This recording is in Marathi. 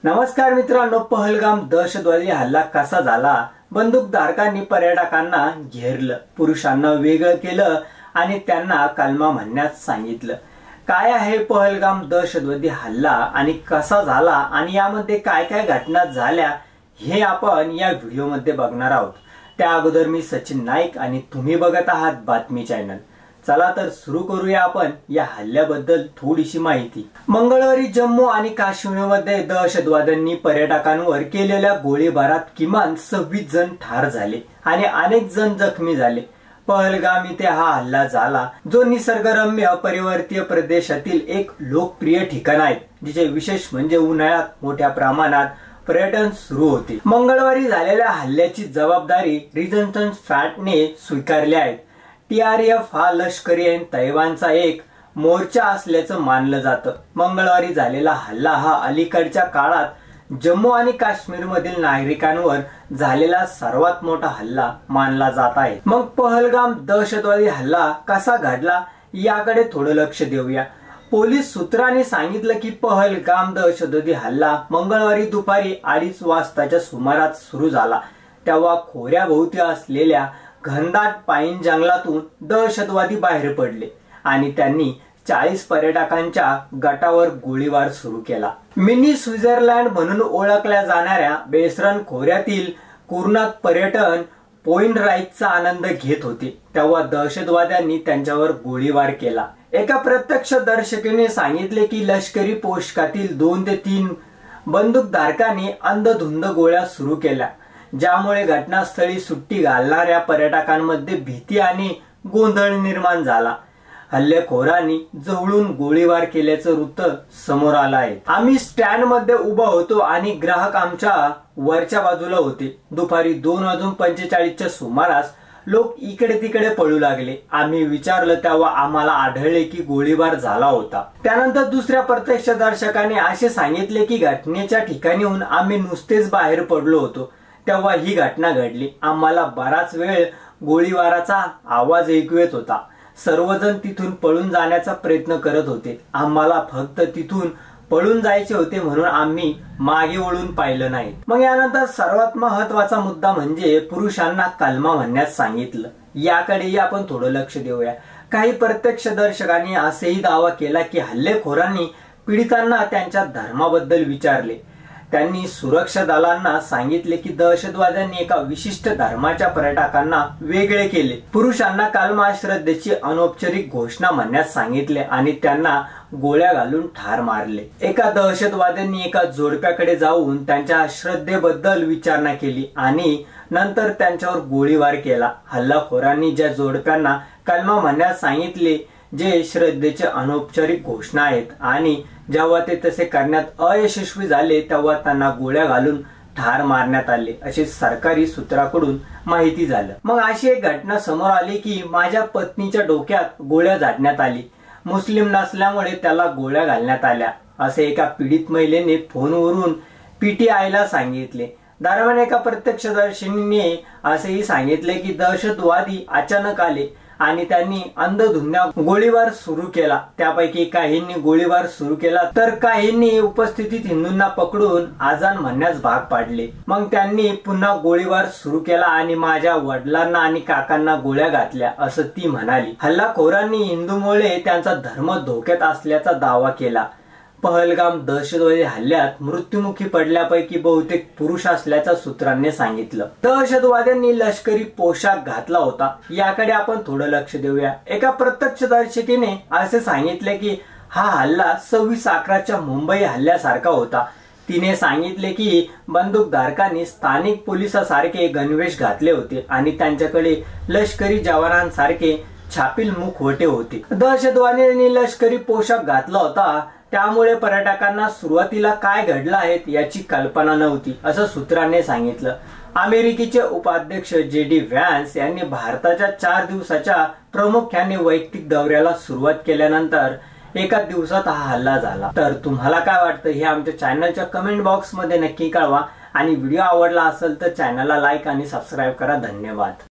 नमस्कार मित्रांनो, पहलगाम दहशतवादी हल्ला कसा झाला? बंदूकधारकांनी पर्यटकांना घेरलं, पुरुषांना वेगळं केलं आणि त्यांना कलमा म्हणण्यास सांगितलं. काय आहे पहलगाम दहशतवादी हल्ला आणि कसा झाला आणि यामध्ये काय काय घटना झाल्या हे आपण या व्हिडिओमध्ये बघणार आहोत. त्या अगोदर मी सचिन नाईक आणि तुम्ही बघत आहात बातमी चॅनल. चला तर सुरू करूया आपण या हल्ल्याबद्दल थोडीशी माहिती. मंगळवारी जम्मू आणि काश्मीरमध्ये दहशतवाद्यांनी पर्यटकांवर केलेल्या गोळीबारात किमान 26 जण ठार झाले आणि अनेक जण जखमी झाले. पहलगाम इथे हा हल्ला झाला, जो निसर्गरम्य पर्वतीय प्रदेशातील एक लोकप्रिय ठिकाण आहे, जिचे विशेष म्हणजे उन्हाळ्यात मोठ्या प्रमाणात पर्यटन सुरू होते. मंगळवारी झालेल्या हल्ल्याची जबाबदारी रेजिस्टन्स फ्रंटने स्वीकारली आहे. TRF हा लष्करी तैवानचा एक मोर्चा असल्याचं मानलं जातं. मंगळवारी झालेला हल्ला हा अलीकडच्या काळात जम्मू आणि काश्मीर मधील नागरिकांवर झालेला सर्वात मोठा हल्ला मानला जात आहे. मग पहलगाम दहशतवादी हल्ला कसा घडला याकडे थोडं लक्ष देऊया. पोलीस सूत्रांनी सांगितलं की पहलगाम दहशतवादी हल्ला मंगळवारी दुपारी 2:30 वाजताच्या सुमारास सुरू झाला. तेव्हा खोऱ्याभोवती असलेल्या घनदाट पाईन जंगलातून दहशतवादी बाहेर पडले आणि त्यांनी 40 पर्यटकांच्या गटावर गोळीबार सुरू केला. मिनी स्वित्झर्लंड म्हणून ओळखल्या जाणाऱ्या बेसरन खोऱ्यातील कुर्नात पर्यटन पॉइंट राईडचा आनंद घेत होते, तेव्हा दहशतवाद्यांनी त्यांच्यावर गोळीबार केला. एका प्रत्यक्षदर्शीने सांगितले की लष्करी पोशाखातील 2 ते 3 बंदूकधारकांनी अंधधुंद गोळ्या सुरू केल्या, ज्यामुळे घटनास्थळी सुट्टी घालणाऱ्या पर्यटकांमध्ये भीती आणि गोंधळ निर्माण झाला. हल्लेखोरांनी जवळून गोळीबार केल्याचं वृत्त समोर आलं आहे. आम्ही स्टँड मध्ये उभा होतो आणि ग्राहक आमच्या वरच्या बाजूला होते. दुपारी 2:45च्या सुमारास लोक इकडे तिकडे पळू लागले. आम्ही विचारलं तेव्हा आम्हाला आढळले की गोळीबार झाला होता. त्यानंतर दुसऱ्या प्रत्यक्षदर्शकाने असे सांगितले की घटनेच्या ठिकाणीहून आम्ही नुसतेच बाहेर पडलो होतो तेव्हा ही घटना घडली. आम्हाला बराच वेळ गोळीबाराचा आवाज ऐकू येत होता. सर्वजण तिथून पळून जाण्याचा प्रयत्न करत होते. आम्हाला फक्त तिथून पळून जायचे होते म्हणून आम्ही मागे वळून पाहिलं नाही. मग यानंतर सर्वात महत्वाचा मुद्दा म्हणजे पुरुषांना कलमा म्हणण्यास सांगितलं. याकडेही आपण थोडं लक्ष देऊया. काही प्रत्यक्षदर्शकांनी असेही दावा केला की हल्लेखोरांनी पीडितांना त्यांच्या धर्माबद्दल विचारले. त्यांनी सुरक्षा दलांना सांगितले की दहशतवाद्यांनी एका विशिष्ट धर्माच्या पर्यटकांना वेगळे केले. पुरुषांना कलमा श्रद्धेची अनौपचारिक घोषणा म्हणण्यास सांगितले आणि त्यांना गोळ्या घालून ठार मारले. एका दहशतवाद्यांनी एका जोडप्याकडे जाऊन त्यांच्या श्रद्धेबद्दल विचारणा केली आणि नंतर त्यांच्यावर गोळीबार केला. हल्लाखोरांनी ज्या जोडप्यांना कलमा म्हणण्यास सांगितले, जे श्रद्धेचे अनौपचारिक घोषणा आहेत, आणि जेव्हा ते तसे करण्यात अयशस्वी झाले तेव्हा त्यांना गोळ्या घालून ठार मारण्यात आले, असे सरकारी सूत्राकडून माहिती झालं. मग अशी एक घटना समोर आली की माझ्या पत्नीच्या डोक्यात गोळ्या झाडण्यात आली. मुस्लिम नसल्यामुळे त्याला गोळ्या घालण्यात आल्या, असे एका पीडित महिलेने फोनवरून PTI ला सांगितले. दरम्यान एका प्रत्यक्षदर्शीने असेही सांगितले की दहशतवादी अचानक आले आणि त्यांनी अंधधुंद गोळीबार सुरू केला. त्यापैकी काहींनी गोळीबार सुरू केला तर काहींनी उपस्थित हिंदूंना पकडून आजान म्हणण्यास भाग पाडले. मग त्यांनी पुन्हा गोळीबार सुरू केला आणि माझ्या वडिलांना आणि काकांना गोळ्या घातल्या, असं ती म्हणाली. हल्लाखोरांनी हिंदूमुळे त्यांचा धर्म धोक्यात असल्याचा दावा केला. पहलगाम दहशतवादी हल्ल्यात मृत्युमुखी पडल्यापैकी बहुतेक पुरुष असल्याचं सूत्रांनी सांगितलं. दहशतवाद्यांनी लष्करी पोशाख घातला होता, याकडे आपण थोडं लक्ष देऊया. एका प्रत्यक्षदर्शकीने असे सांगितले की हा हल्ला 26/11च्या मुंबई हल्ल्यासारखा होता. तिने सांगितले की बंदूकधारकांनी स्थानिक पोलिसांसारखे गणवेश घातले होते आणि त्यांच्याकडे लष्करी जवानांसारखे छापील मुखवटे होते. दहशतवाद्यांनी लष्करी पोशाख घातला होता, त्यामुळे पर्यटकांना सुरुवातीला काय घडलं आहे याची कल्पना नव्हती, असं सूत्रांनी सांगितलं. अमेरिकेचे उपाध्यक्ष JD व्हॅन्स यांनी भारताच्या 4 दिवसाच्या प्रामुख्याने वैयक्तिक दौऱ्याला सुरुवात केल्यानंतर एका दिवसात हा हल्ला झाला. तर तुम्हाला काय वाटतं हे आमच्या चॅनलच्या कमेंट बॉक्स मध्ये नक्की कळवा आणि व्हिडिओ आवडला असेल तर चॅनलला लाईक आणि सबस्क्राईब करा. धन्यवाद.